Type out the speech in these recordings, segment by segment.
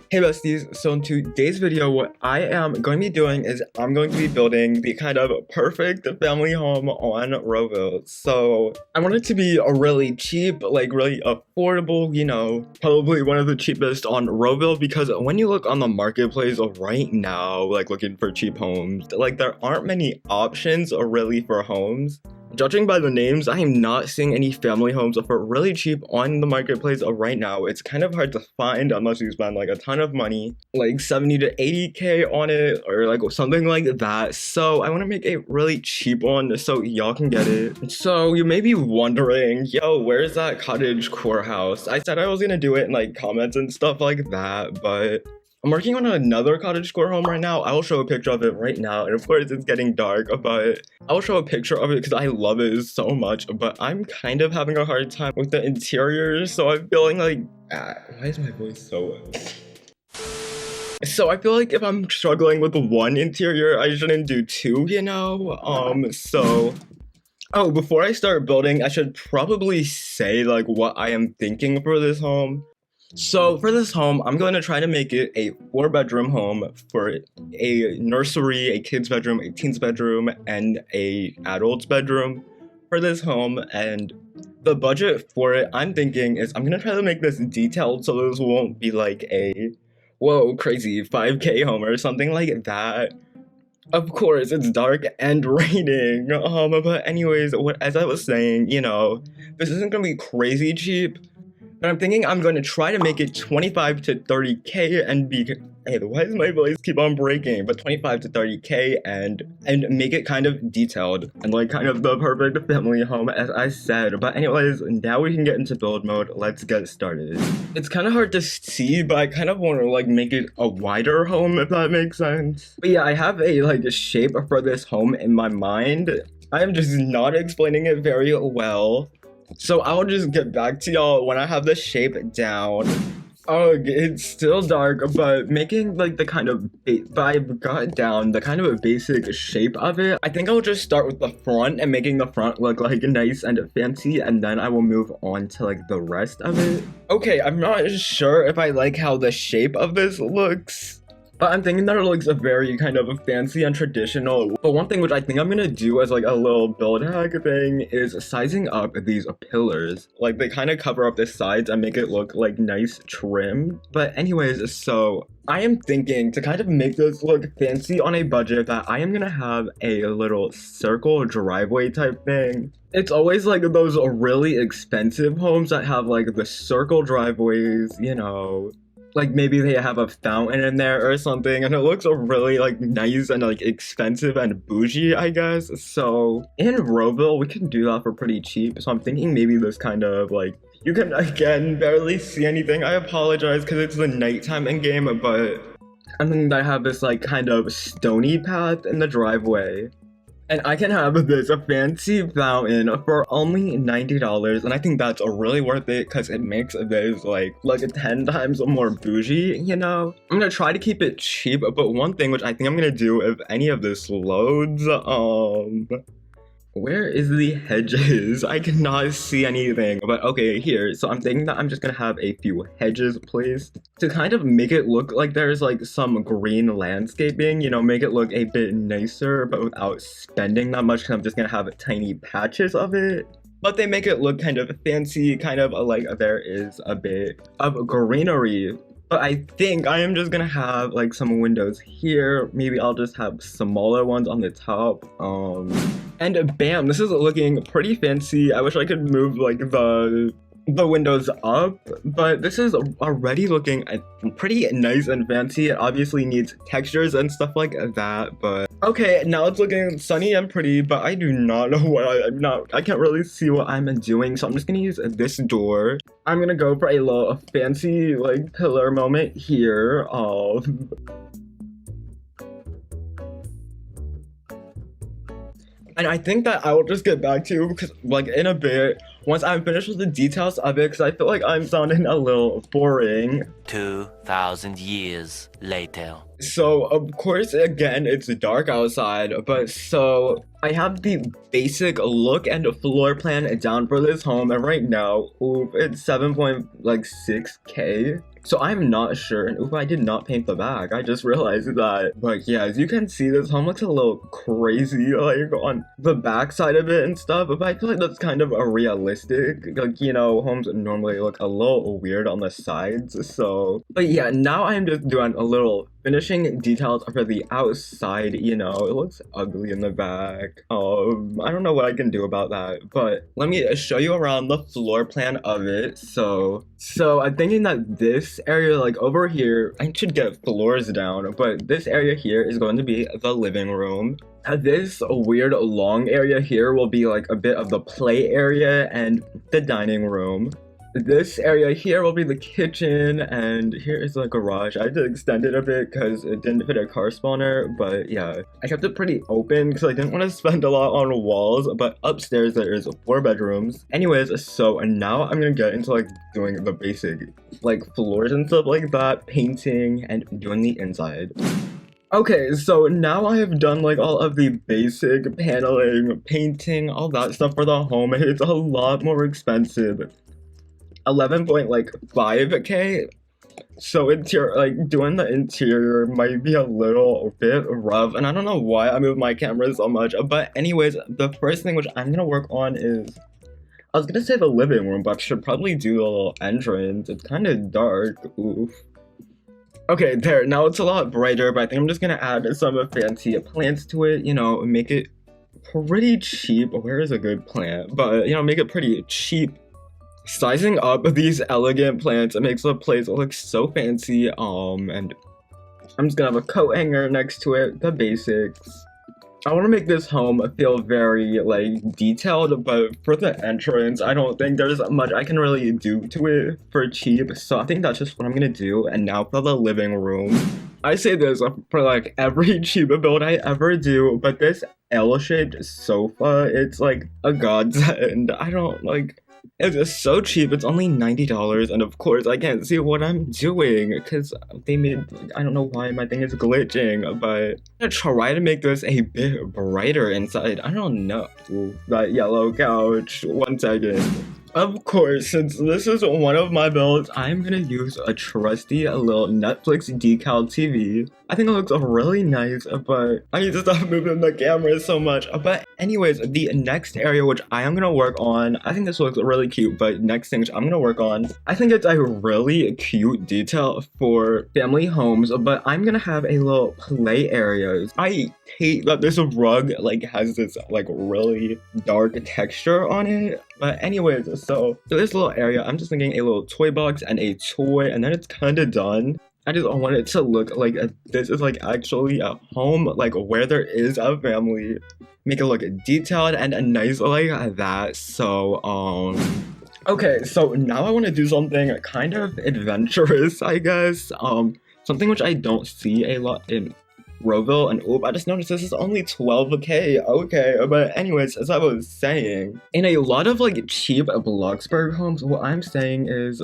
Hey besties, so in today's video, what I am going to be doing is I'm going to be building the kind of perfect family home on Roville. So I want it to be a really cheap, like really affordable, probably one of the cheapest on Roville, because when you look on the marketplace right now, like looking for cheap homes, like there aren't many options really for homes. Judging by the names, I am not seeing any family homes for really cheap on the marketplace right now. It's kind of hard to find unless you spend like a ton of money, like 70 to 80k on it or like something like that. So I want to make a really cheap one so y'all can get it. So you may be wondering, yo, where's that cottage core house? I said I was gonna do it in like comments and stuff like that, but I'm working on another cottagecore home right now. I will show a picture of it right now, and of course it's getting dark, but I will show a picture of it because I love it so much, but I'm kind of having a hard time with the interior, so I'm feeling like, why is my voice so... So I feel like if I'm struggling with one interior, I shouldn't do two, Oh, before I start building, I should probably say like what I am thinking for this home. So for this home, I'm going to try to make it a 4-bedroom home for a nursery, a kid's bedroom, a teen's bedroom, and a adult's bedroom for this home. And the budget for it, I'm thinking, is I'm going to try to make this detailed so this won't be like a, whoa, crazy 5k home or something like that. Of course, it's dark and raining, but anyways, as I was saying, this isn't going to be crazy cheap. But I'm thinking I'm going to try to make it 25 to 30k and be, hey, why does my voice keep on breaking? But 25 to 30k and make it kind of detailed and like kind of the perfect family home, as I said. But anyways, now we can get into build mode. Let's get started. It's kind of hard to see, but I kind of want to like make it a wider home, if that makes sense. But yeah, I have a shape for this home in my mind. I am just not explaining it very well. So I'll just get back to y'all when I have the shape down. Oh, it's still dark, but making like the kind of, but I've got down the kind of a basic shape of it. I think I'll just start with the front and making the front look like nice and fancy, and then I will move on to like the rest of it. Okay, I'm not sure if I like how the shape of this looks, but I'm thinking that it looks very kind of fancy and traditional. But one thing which I think I'm gonna do as like a little build hack thing is sizing up these pillars. Like they kind of cover up the sides and make it look like nice trim. But anyways, so I am thinking to kind of make this look fancy on a budget that I am gonna have a little circle driveway type thing. It's always like those really expensive homes that have like the circle driveways, like maybe they have a fountain in there or something, and it looks really like nice and like expensive and bougie, I guess. So in Roville, we can do that for pretty cheap. So I'm thinking maybe this kind of like, you can again barely see anything. I apologize because it's the nighttime in game, but I think I have this like kind of stony path in the driveway. And I can have this fancy fountain for only $90, and I think that's really worth it because it makes this like 10 times more bougie, I'm gonna try to keep it cheap, but one thing which I think I'm gonna do if any of this loads, where is the hedges? I cannot see anything, but okay, here. So I'm thinking that I'm just gonna have a few hedges placed to kind of make it look like there's like some green landscaping, make it look a bit nicer, but without spending that much, because I'm just gonna have tiny patches of it. But they make it look kind of fancy, kind of like there is a bit of greenery. But I think I am just gonna have like some windows here. Maybe I'll just have smaller ones on the top. And bam, this is looking pretty fancy. I wish I could move like the windows up, but this is already looking pretty nice and fancy. It obviously needs textures and stuff like that, but okay, now it's looking sunny and pretty, but I do not know what I can't really see what I'm doing, so I'm just gonna use this door. I'm gonna go for a little fancy like pillar moment here. And I think that I will just get back to you because like in a bit, once I'm finished with the details of it, because I feel like I'm sounding a little boring. 2,000 years later. So of course, again, it's dark outside, but so I have the basic look and floor plan down for this home, and right now, it's 7.6k. So I'm not sure, and oof, I did not paint the back. I just realized that. But yeah, as you can see, this home looks a little crazy, like on the back side of it and stuff. But I feel like that's kind of a realistic, like, you know, homes normally look a little weird on the sides. So, but yeah, now I'm just doing a little finishing details for the outside. You know, it looks ugly in the back. I don't know what I can do about that, but let me show you around the floor plan of it. So I'm thinking that this area, like over here, I should get floors down, but this area here is going to be the living room. This weird long area here will be like a bit of the play area and the dining room. This area here will be the kitchen, and here is the garage. I had to extend it a bit because it didn't fit a car spawner, but yeah. I kept it pretty open because I didn't want to spend a lot on walls, but upstairs there is 4 bedrooms. Anyways, so now I'm gonna get into like doing the basic like floors and stuff like that, painting, and doing the inside. Okay, so now I have done like all of the basic paneling, painting, all that stuff for the home. It's a lot more expensive. 11.5K. So like doing the interior might be a little bit rough, and I don't know why I move my camera so much. But anyways, the first thing which I'm gonna work on is, I was gonna say the living room, but I should probably do a little entrance. It's kind of dark. Oof. Okay, there. Now it's a lot brighter, but I think I'm just gonna add some fancy plants to it. You know, make it pretty cheap. Where is a good plant? But you know, make it pretty cheap. Sizing up these elegant plants, it makes the place look so fancy. And I'm just gonna have a coat hanger next to it, the basics. I want to make this home feel very like detailed, but for the entrance, I don't think there's much I can really do to it for cheap. So I think that's just what I'm gonna do. And now for the living room. I say this for like every cheap build I ever do, but this L-shaped sofa, it's like a godsend. I don't like. It's just so cheap. It's only $90, and of course I can't see what I'm doing because they made, I don't know why my thing is glitching, but I'm gonna try to make this a bit brighter inside. I don't know. Ooh, that yellow couch. 1 second. Of course, since this is one of my builds, I'm gonna use a trusty little Netflix decal TV. I think it looks really nice, but I need to stop moving the camera so much. But anyways, the next area which I am gonna work on, I think this looks really cute, but next thing which I'm gonna work on, I think it's a really cute detail for family homes, but I'm gonna have a little play areas. I hate that this rug like has this like really dark texture on it. But anyways, so for this little area, I'm just thinking a little toy box and a toy, and then it's kind of done. I just want it to look like this is like actually a home, like where there is a family. Make it look detailed and nice like that. So okay, so now I want to do something kind of adventurous, I guess. Something which I don't see a lot in Roville, and oop, I just noticed this is only 12K. Okay, but anyways, as I was saying, in a lot of like cheap Bloxburg homes, what I'm seeing is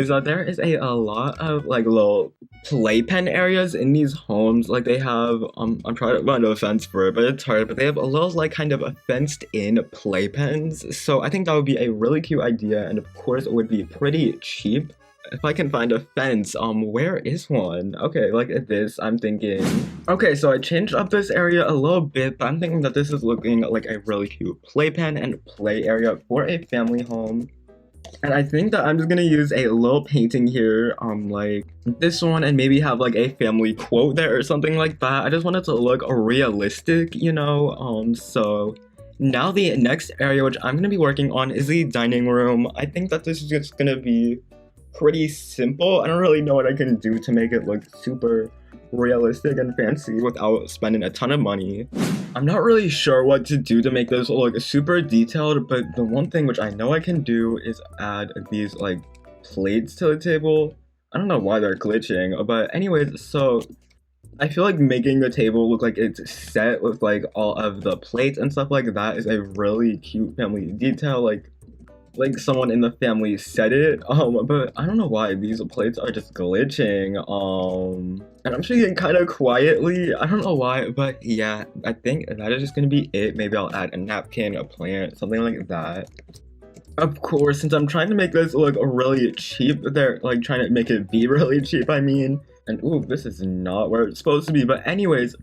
that there is a lot of like little playpen areas in these homes. Like they have, I'm trying to find a fence for it, but it's hard, but they have a little like kind of fenced in playpens. So I think that would be a really cute idea, and of course it would be pretty cheap. If I can find a fence, where is one? Okay, like this, I'm thinking. Okay, so I changed up this area a little bit, but I'm thinking that this is looking like a really cute playpen and play area for a family home. And I think that I'm just gonna use a little painting here, like this one, and maybe have like a family quote there or something like that. I just want it to look realistic, you know? So now the next area which I'm gonna be working on is the dining room. I think that this is just gonna be pretty simple. I don't really know what I can do to make it look super realistic and fancy without spending a ton of money. I'm not really sure what to do to make this look super detailed, but the one thing which I know I can do is add these like plates to the table. I don't know why they're glitching, but anyways, so I feel like making the table look like it's set with like all of the plates and stuff like that is a really cute family detail. Like someone in the family said it, but I don't know why these plates are just glitching, and I'm speaking kind of quietly, I don't know why, but yeah, I think that is just gonna be it. Maybe I'll add a napkin, a plant, something like that. Of course, since I'm trying to make this look really cheap, they're like trying to make it be really cheap, I mean. And ooh, this is not where it's supposed to be. But anyways,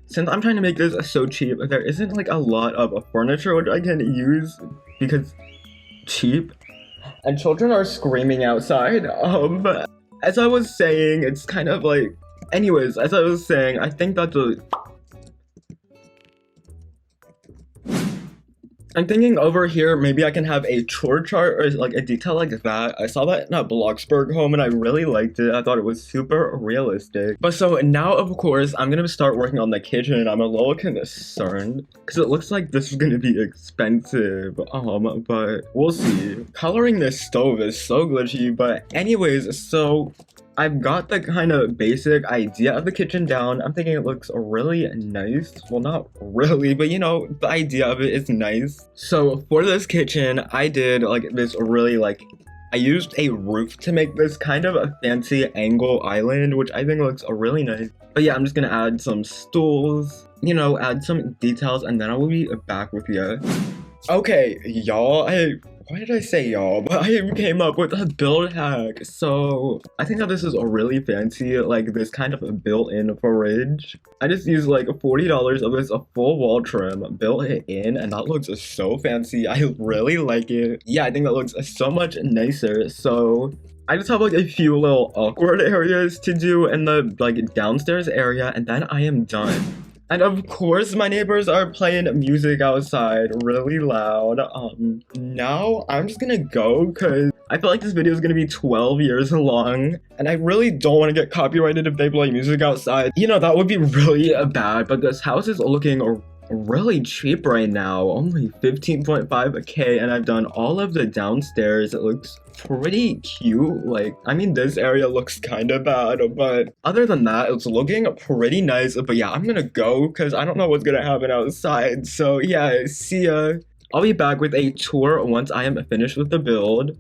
since I'm trying to make this so cheap, there isn't like a lot of furniture which I can use because cheap. And children are screaming outside. As I was saying, it's kind of like, anyways, as I was saying, I think that I'm thinking over here, maybe I can have a chore chart or like a detail like that. I saw that in a Bloxburg home and I really liked it. I thought it was super realistic. But so now, of course, I'm gonna start working on the kitchen. I'm a little concerned because it looks like this is gonna be expensive. But we'll see. Coloring this stove is so glitchy. But anyways, so I've got the kind of basic idea of the kitchen down. I'm thinking it looks really nice. Well, not really, but you know, the idea of it is nice. So for this kitchen, I did like this really like, I used a roof to make this kind of a fancy angle island, which I think looks really nice. But yeah, I'm just gonna add some stools, you know, add some details, and then I will be back with you. Okay, y'all, why did I say y'all? But I came up with a build hack. So I think that this is a really fancy, like this kind of a built-in fridge. I just used like $40 of this a full wall trim, built it in, and that looks so fancy. I really like it. Yeah, I think that looks so much nicer. So I just have like a few little awkward areas to do in the like downstairs area, and then I am done. And of course, my neighbors are playing music outside really loud. Now I'm just gonna go because I feel like this video is gonna be 12 years long. And I really don't want to get copyrighted if they play music outside. You know, that would be really bad. But this house is looking really cheap right now, only 15.5k, and I've done all of the downstairs. It looks pretty cute. Like, I mean, this area looks kind of bad, but other than that, it's looking pretty nice. But yeah, I'm gonna go because I don't know what's gonna happen outside. So yeah, see ya. I'll be back with a tour once I am finished with the build.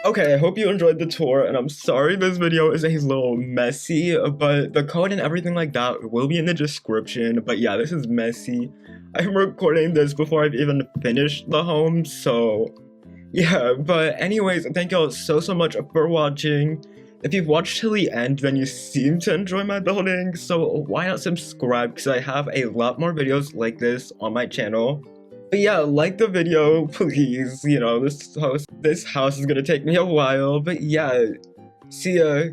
Okay, I hope you enjoyed the tour, and I'm sorry this video is a little messy, but the code and everything like that will be in the description. But yeah, this is messy. I'm recording this before I've even finished the home, so yeah. But anyways, thank y'all so much for watching. If you've watched till the end, then you seem to enjoy my building, so why not subscribe, because I have a lot more videos like this on my channel. But yeah, like the video, please. You know, this house is gonna take me a while, but yeah, see ya.